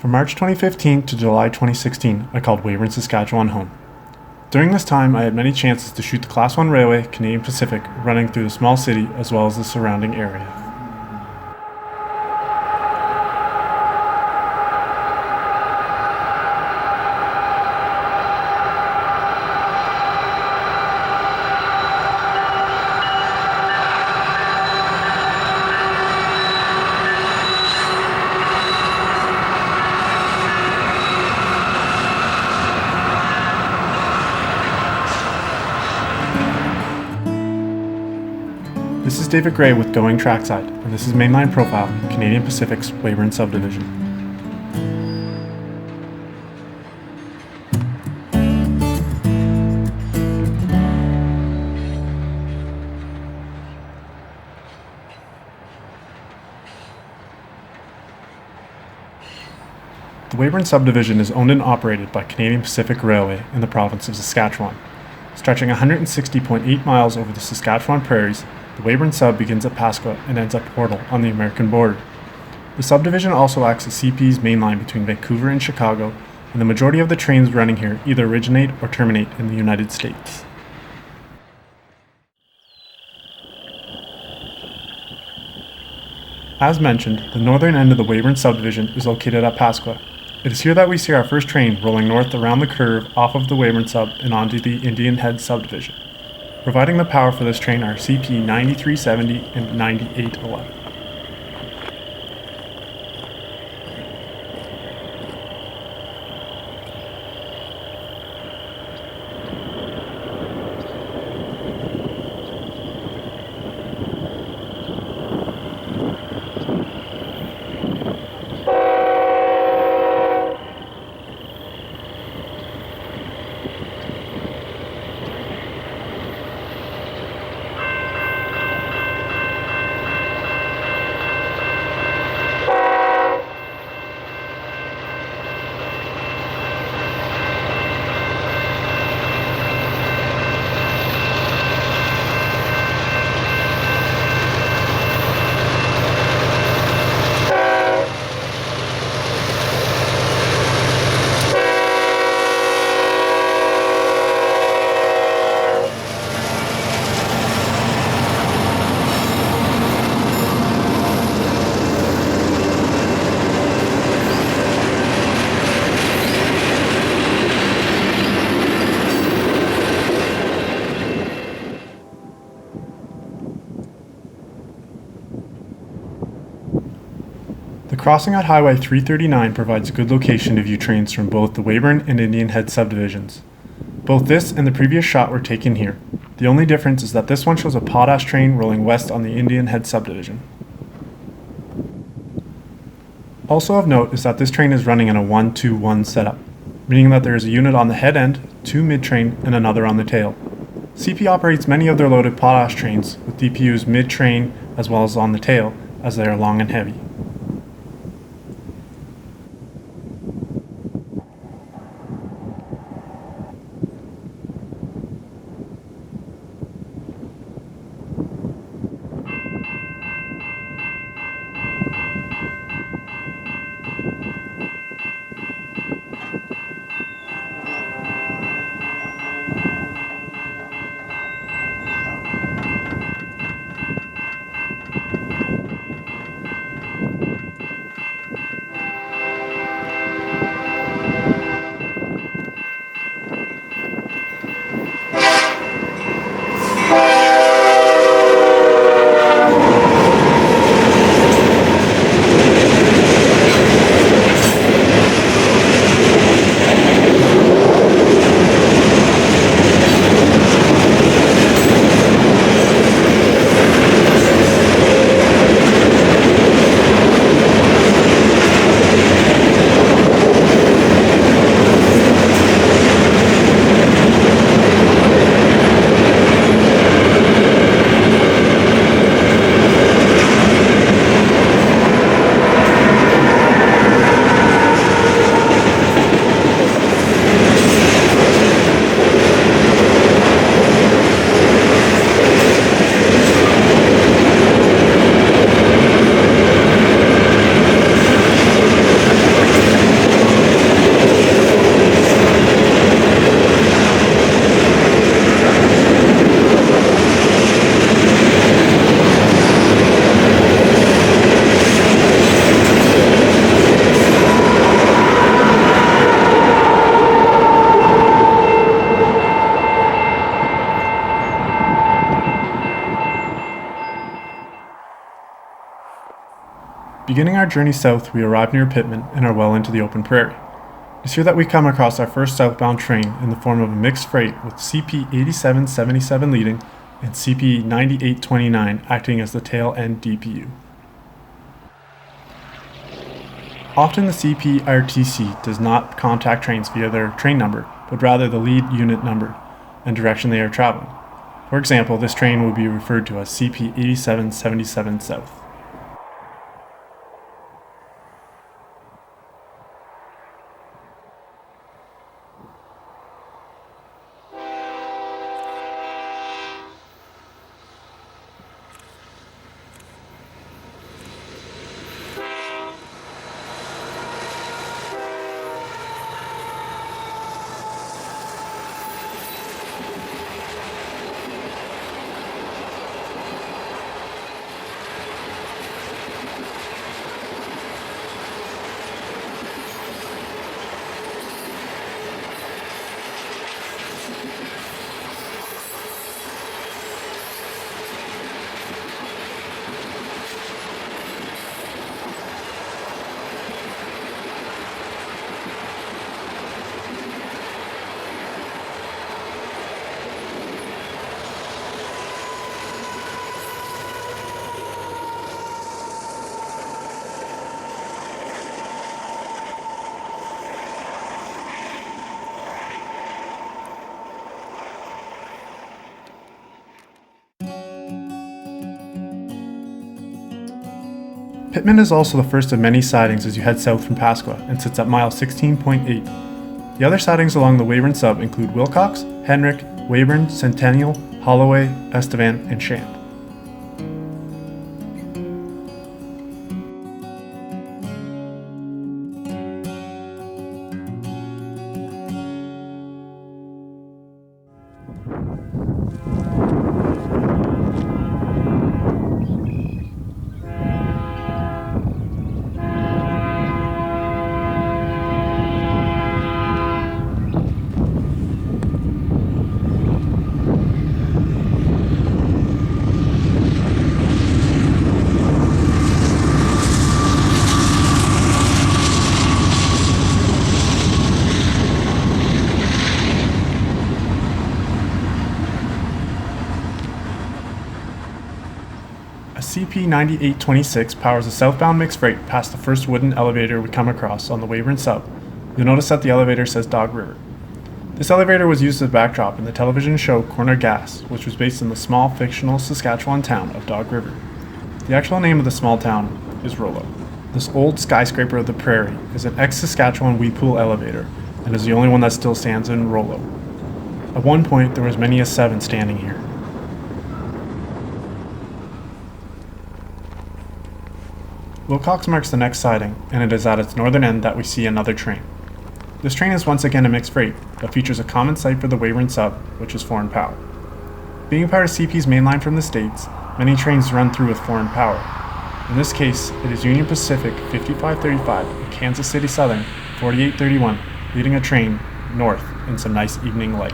From March 2015 to July 2016, I called Weyburn, Saskatchewan home. During this time, I had many chances to shoot the Class 1 railway, Canadian Pacific, running through the small city as well as the surrounding area. This is David Gray with Going Trackside, and this is Mainline Profile, Canadian Pacific's Weyburn Subdivision. The Weyburn Subdivision is owned and operated by Canadian Pacific Railway in the province of Saskatchewan. Stretching 160.8 miles over the Saskatchewan prairies, the Weyburn Sub begins at Pasqua and ends at Portal on the American border. The subdivision also acts as CP's main line between Vancouver and Chicago, and the majority of the trains running here either originate or terminate in the United States. As mentioned, the northern end of the Weyburn Subdivision is located at Pasqua. It is here that we see our first train rolling north around the curve off of the Weyburn Sub and onto the Indian Head Subdivision. Providing the power for this train are CP 9370 and 9811. The crossing at Highway 339 provides a good location to view trains from both the Weyburn and Indian Head subdivisions. Both this and the previous shot were taken here. The only difference is that this one shows a potash train rolling west on the Indian Head subdivision. Also of note is that this train is running in a 1-2-1 setup, meaning that there is a unit on the head end, 2 mid-train, and another on the tail. CP operates many of their loaded potash trains with DPUs mid-train as well as on the tail, as they are long and heavy. Beginning our journey south, we arrive near Pitman and are well into the open prairie. It's here that we come across our first southbound train in the form of a mixed freight with CP 8777 leading and CP 9829 acting as the tail end DPU. Often the CPRTC does not contact trains via their train number, but rather the lead unit number and direction they are traveling. For example, this train will be referred to as CP 8777 South. Pitman is also the first of many sidings as you head south from Pasqua and sits at mile 16.8. The other sidings along the Weyburn Sub include Wilcox, Henrik, Weyburn, Centennial, Holloway, Estevan, and Shamp. CP9826 powers a southbound mixed freight past the first wooden elevator we come across on the Weyburn Sub. You'll notice that the elevator says Dog River. This elevator was used as a backdrop in the television show Corner Gas, which was based in the small fictional Saskatchewan town of Dog River. The actual name of the small town is Rollo. This old skyscraper of the prairie is an ex-Saskatchewan wee pool elevator and is the only one that still stands in Rollo. At one point there was many as 7 standing here. Wilcox marks the next siding, and it is at its northern end that we see another train. This train is once again a mixed freight, but features a common site for the Weyburn Sub, which is foreign power. Being part of CP's mainline from the States, many trains run through with foreign power. In this case, it is Union Pacific 5535 and Kansas City Southern 4831 leading a train north in some nice evening light.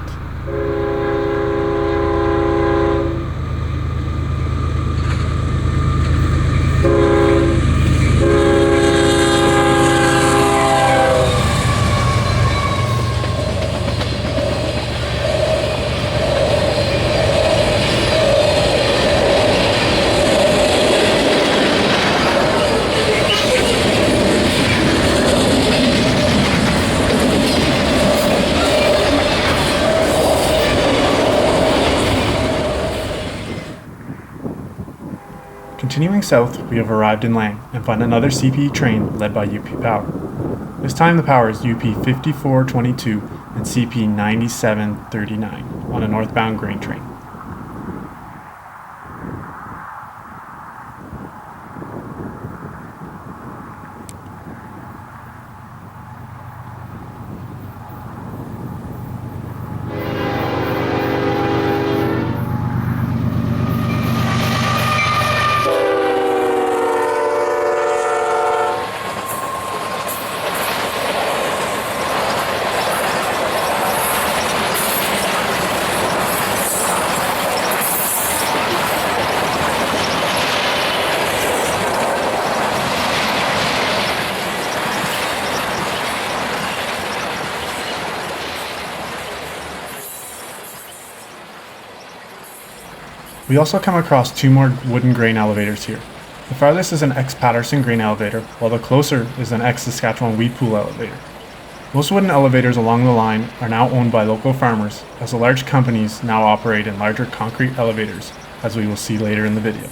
Continuing south, we have arrived in Lang and find another CP train led by UP Power. This time the power is UP 5422 and CP 9739 on a northbound grain train. We also come across two more wooden grain elevators here. The farthest is an ex-Patterson grain elevator, while the closer is an ex-Saskatchewan weed pool elevator. Most wooden elevators along the line are now owned by local farmers, as the large companies now operate in larger concrete elevators, as we will see later in the video.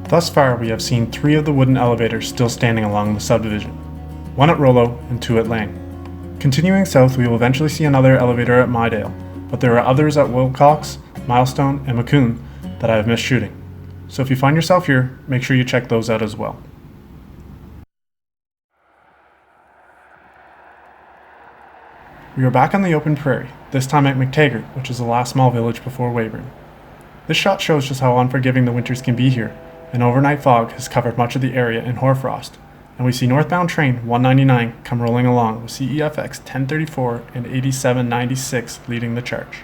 Thus far, we have seen 3 of the wooden elevators still standing along the subdivision, 1 at Rollo and 2 at Lane. Continuing south, we will eventually see another elevator at Midale, but there are others at Wilcox, Milestone, and McCoon that I have missed shooting. So if you find yourself here, make sure you check those out as well. We are back on the open prairie, this time at Mctaggart, which is the last small village before Weyburn. This shot shows just how unforgiving the winters can be here. An overnight fog has covered much of the area in hoarfrost, and we see northbound train 199 come rolling along with CEFX 1034 and 8796 leading the charge.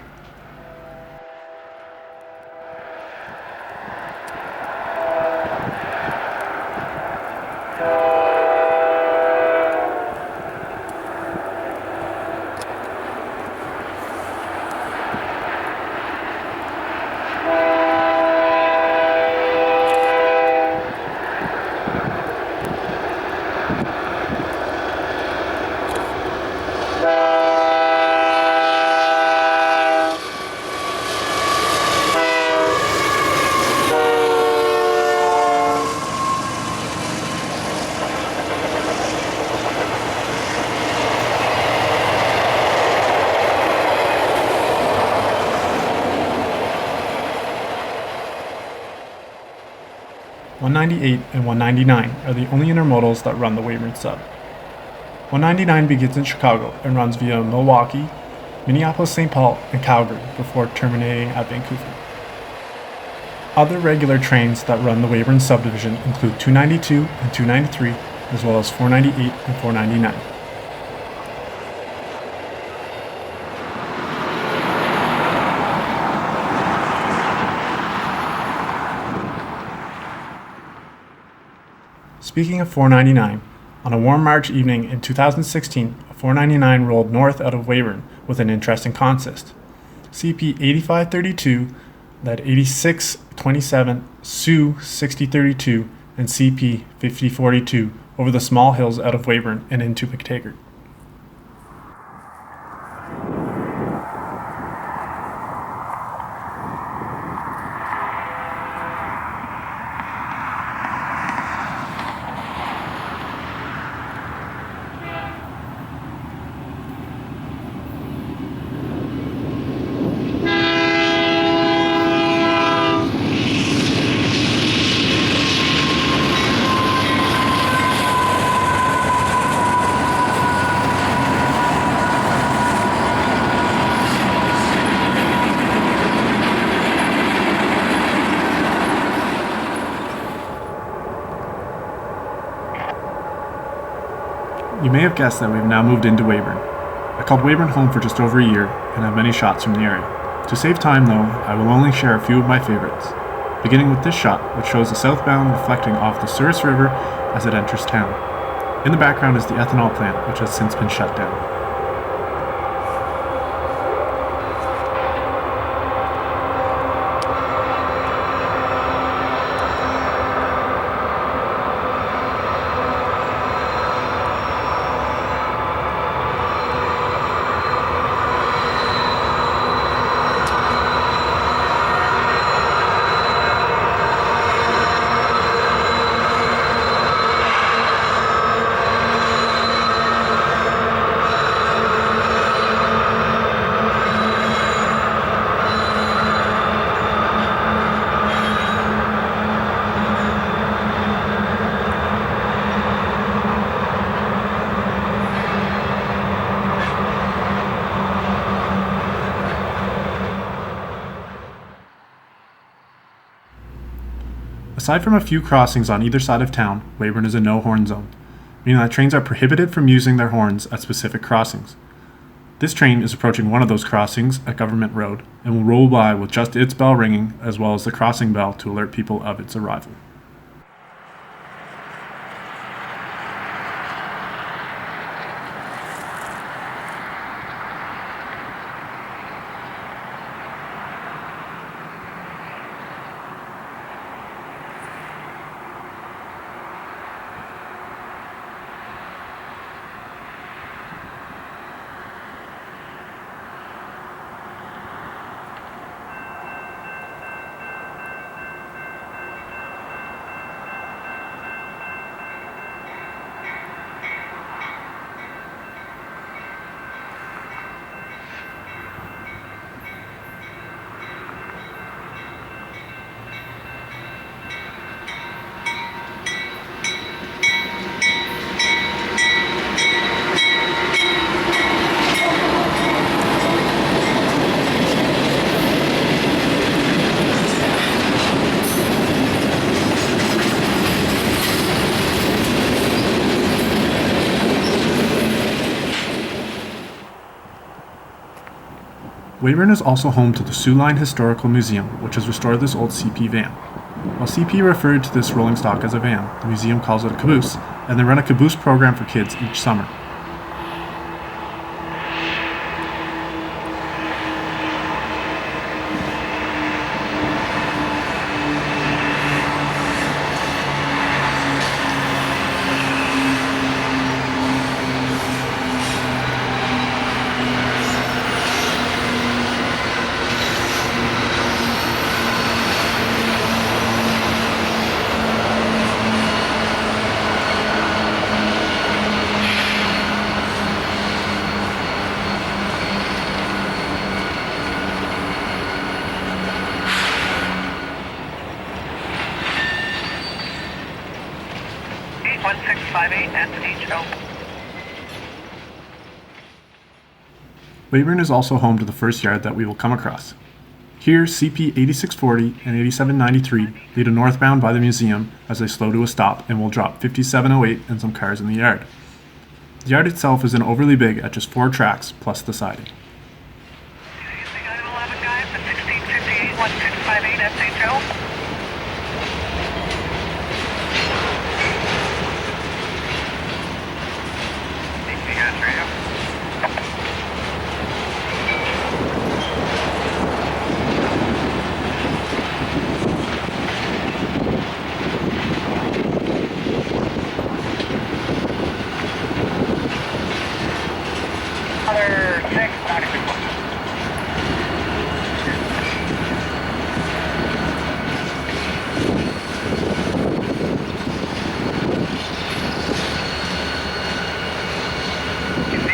.198 and 199 are the only intermodals that run the Weyburn Sub. 199 begins in Chicago and runs via Milwaukee, Minneapolis-St. Paul, and Calgary before terminating at Vancouver. Other regular trains that run the Weyburn Subdivision include 292 and 293, as well as 498 and 499. Speaking of 499, on a warm March evening in 2016, a 499 rolled north out of Weyburn with an interesting consist. CP 8532 led 8627, Sioux 6032, and CP 5042 over the small hills out of Weyburn and into Mctaggart. You may have guessed that we have now moved into Weyburn. I called Weyburn home for just over a year and have many shots from the area. To save time though, I will only share a few of my favorites, beginning with this shot which shows the southbound reflecting off the Souris River as it enters town. In the background is the ethanol plant which has since been shut down. Aside from a few crossings on either side of town, Weyburn is a no-horn zone. meaning that trains are prohibited from using their horns at specific crossings. This train is approaching one of those crossings at Government Road and will roll by with just its bell ringing as well as the crossing bell to alert people of its arrival. Weyburn is also home to the Sioux Line Historical Museum, which has restored this old CP van. While CP referred to this rolling stock as a van, the museum calls it a caboose, and they run a caboose program for kids each summer. Weyburn is also home to the first yard that we will come across. Here, CP 8640 and 8793 lead a northbound by the museum as they slow to a stop and will drop 5708 and some cars in the yard. The yard itself isn't overly big at just 4 tracks plus the siding.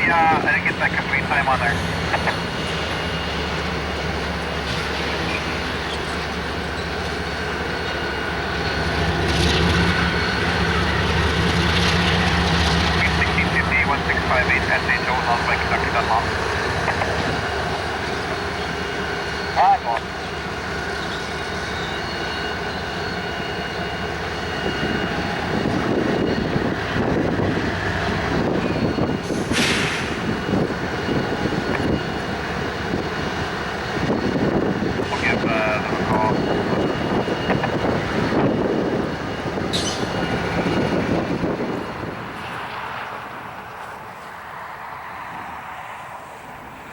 I didn't get that complete time on there.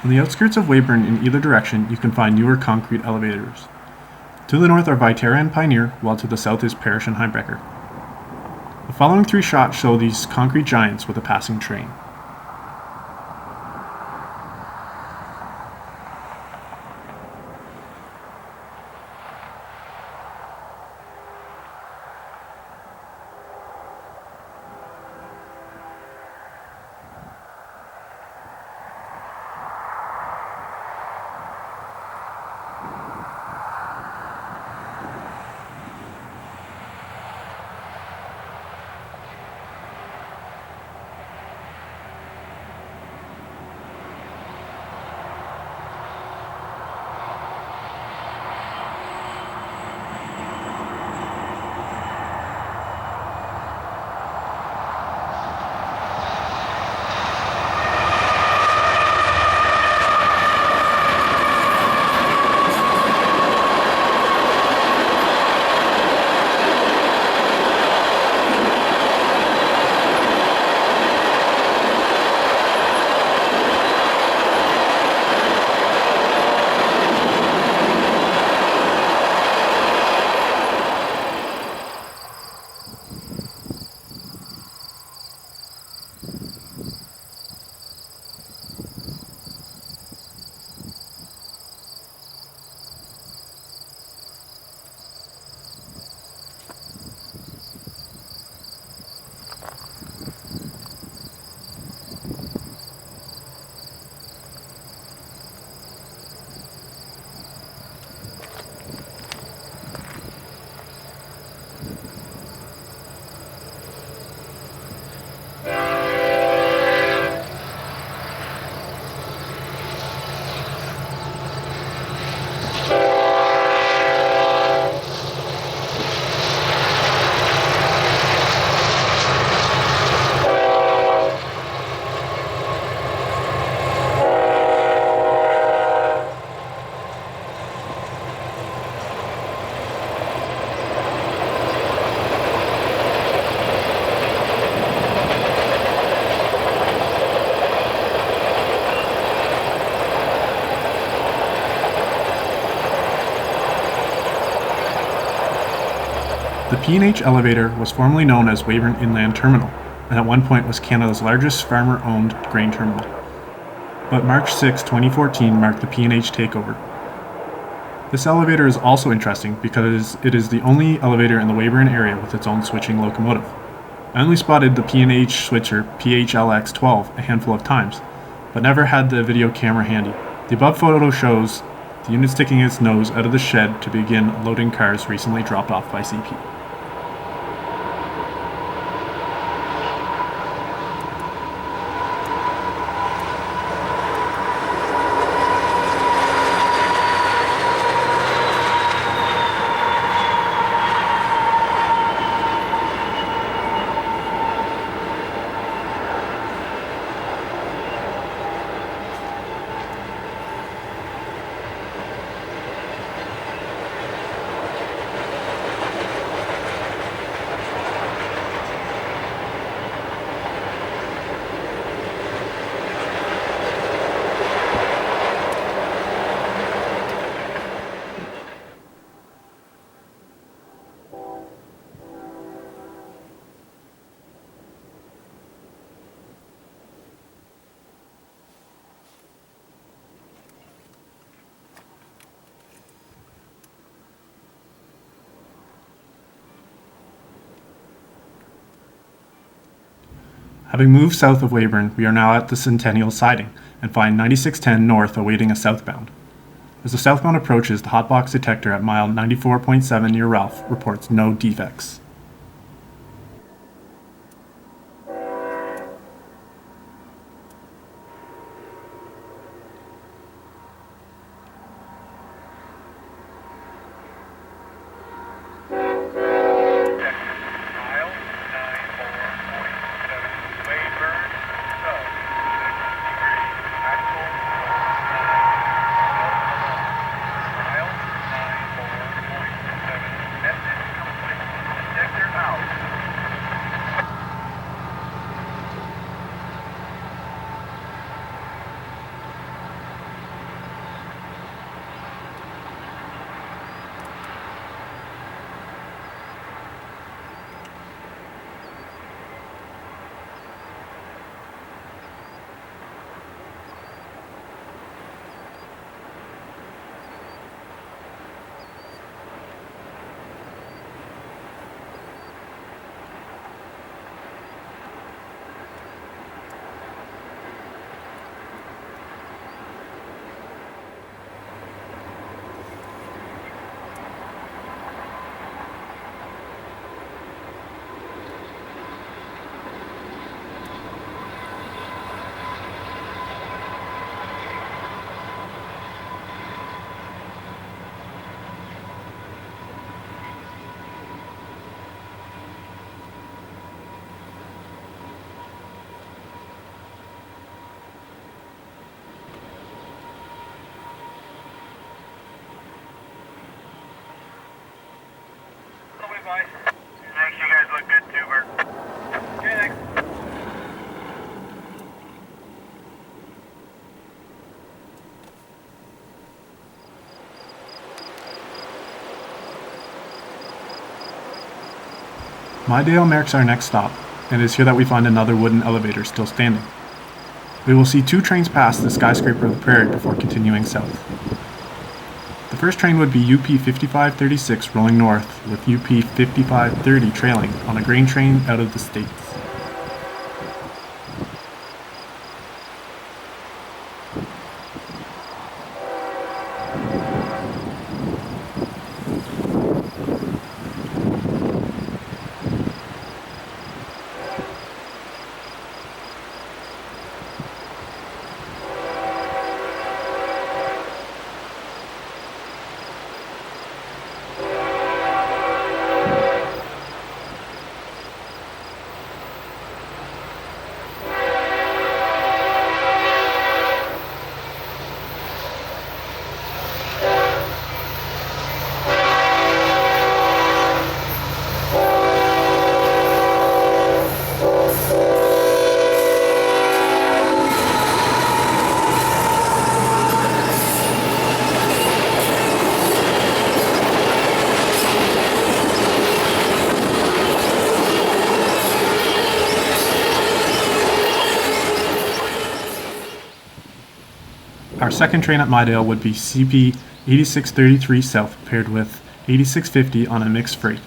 On the outskirts of Weyburn in either direction, you can find newer concrete elevators. To the north are Viterra and Pioneer, while to the south is Parrish and Heimbrecker. The following 3 shots show these concrete giants with a passing train. The P&H elevator was formerly known as Weyburn Inland Terminal, and at one point was Canada's largest farmer-owned grain terminal. But March 6, 2014 marked the P&H takeover. This elevator is also interesting because it is the only elevator in the Weyburn area with its own switching locomotive. I only spotted the P&H switcher PHLX-12 a handful of times, but never had the video camera handy. The above photo shows the unit sticking its nose out of the shed to begin loading cars recently dropped off by CP. Having moved south of Weyburn, we are now at the Centennial siding and find 9610 north awaiting a southbound. As the southbound approaches, the hotbox detector at mile 94.7 near Ralph reports no defects. Thanks, you guys look good too, Bert. Okay, thanks. Midale marks our next stop, and it is here that we find another wooden elevator still standing. We will see two trains pass the skyscraper of the prairie before continuing south. The first train would be UP 5536 rolling north with UP 5530 trailing on a grain train out of the States. Our second train at Midale would be CP 8633 South paired with 8650 on a mixed freight.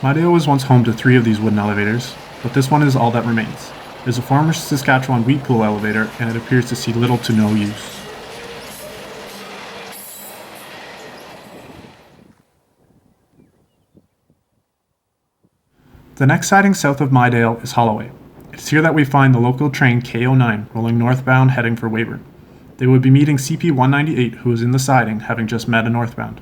Midale was once home to 3 of these wooden elevators, but this one is all that remains. It is a former Saskatchewan wheat pool elevator, and it appears to see little to no use. The next siding south of Midale is Holloway. It's here that we find the local train K09 rolling northbound heading for Weyburn. They would be meeting CP 198, who is in the siding, having just met a northbound.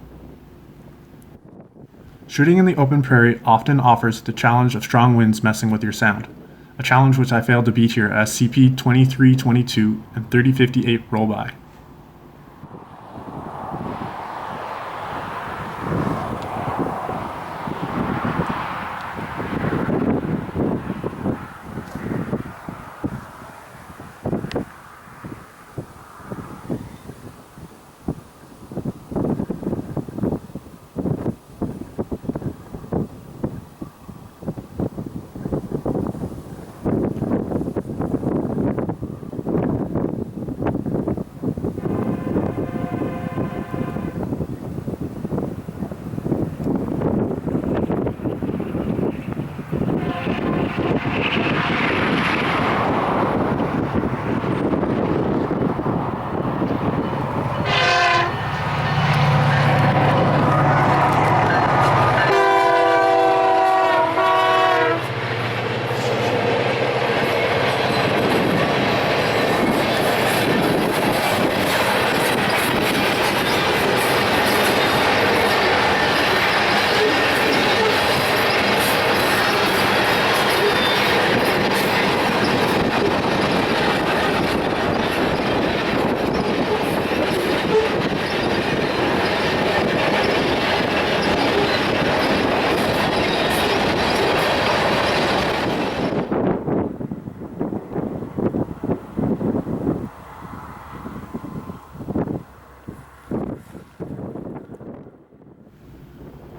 Shooting in the open prairie often offers the challenge of strong winds messing with your sound, a challenge which I failed to beat here as CP 2322 and 3058 roll by.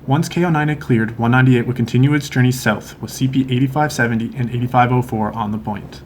Once KO9 had cleared, 198 would continue its journey south with CP 8570 and 8504 on the point.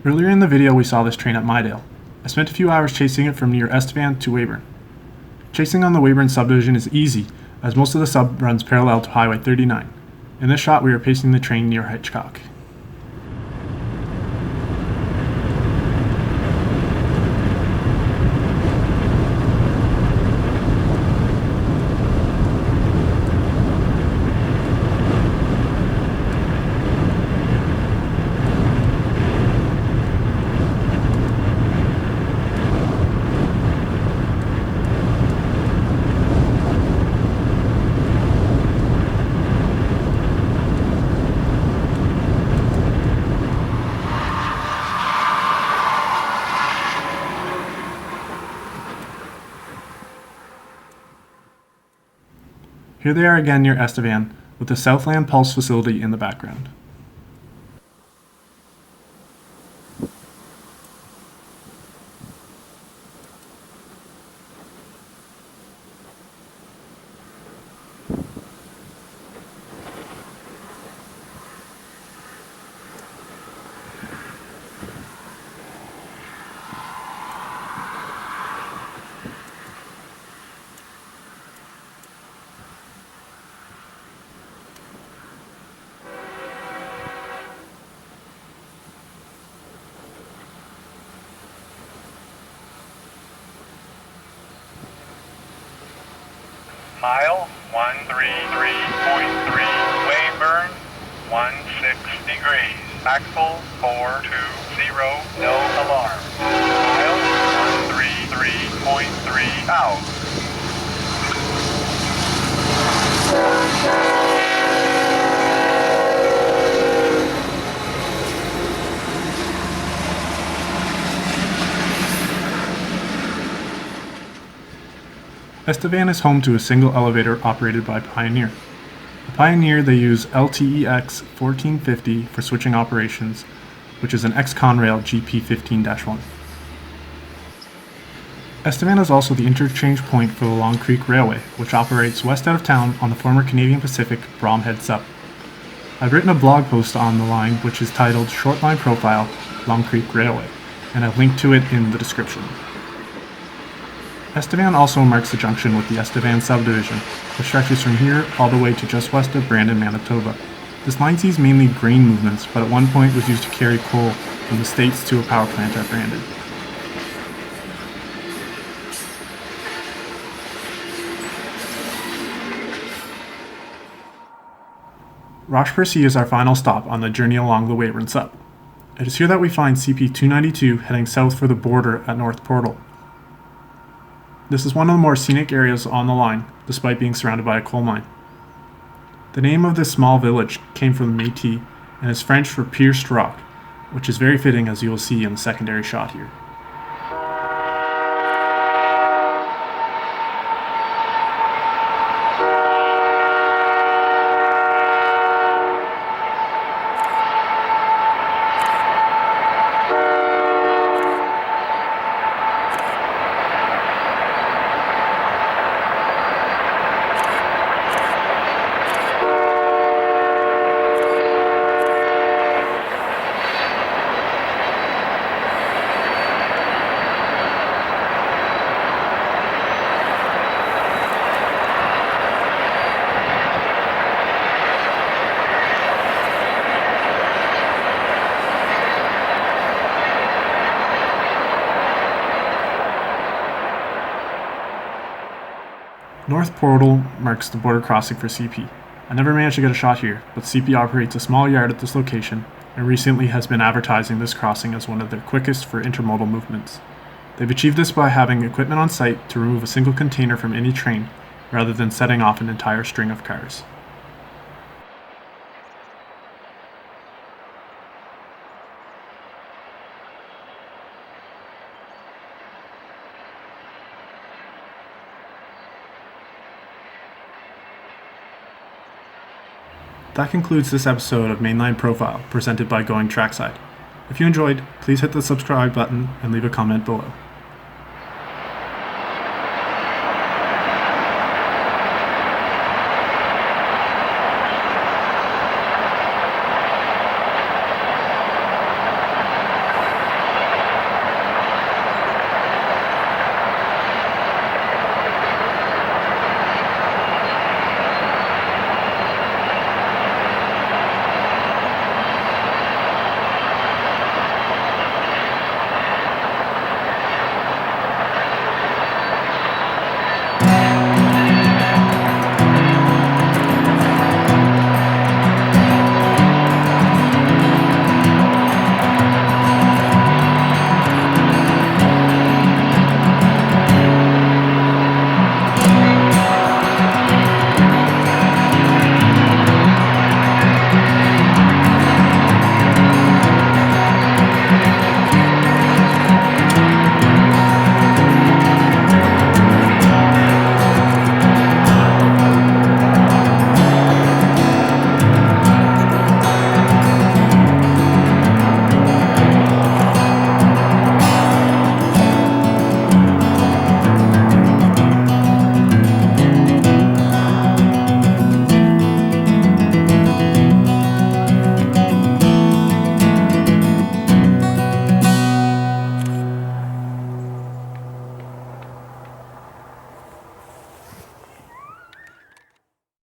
Earlier in the video we saw this train at Midale. I spent a few hours chasing it from near Estevan to Weyburn. Chasing on the Weyburn Subdivision is easy, as most of the sub runs parallel to Highway 39. In this shot we are pacing the train near Hitchcock. Here they are again near Estevan, with the Southland Pulse facility in the background. Mile 133.3, Weyburn, 16 degrees. Axle 420, no alarm. Mile 133.3 out. Estevan is home to a single elevator operated by Pioneer. The Pioneer, they use LTEX 1450 for switching operations, which is an ex-Conrail GP15-1. Estevan is also the interchange point for the Long Creek Railway, which operates west out of town on the former Canadian Pacific Bromhead Sub. I've written a blog post on the line which is titled Short Line Profile, Long Creek Railway, and I've linked to it in the description. Estevan also marks the junction with the Estevan Subdivision, which stretches from here all the way to just west of Brandon, Manitoba. This line sees mainly grain movements, but at one point was used to carry coal from the States to a power plant at Brandon. Roche-Percy is our final stop on the journey along the Weyburn Sub. It is here that we find CP292 heading south for the border at North Portal. This is one of the more scenic areas on the line, despite being surrounded by a coal mine. The name of this small village came from the Métis and is French for pierced rock, which is very fitting as you will see in the secondary shot here. North Portal marks the border crossing for CP. I never managed to get a shot here, but CP operates a small yard at this location and recently has been advertising this crossing as one of their quickest for intermodal movements. They've achieved this by having equipment on site to remove a single container from any train, rather than setting off an entire string of cars. That concludes this episode of Mainline Profile, presented by Going Trackside. If you enjoyed, please hit the subscribe button and leave a comment below.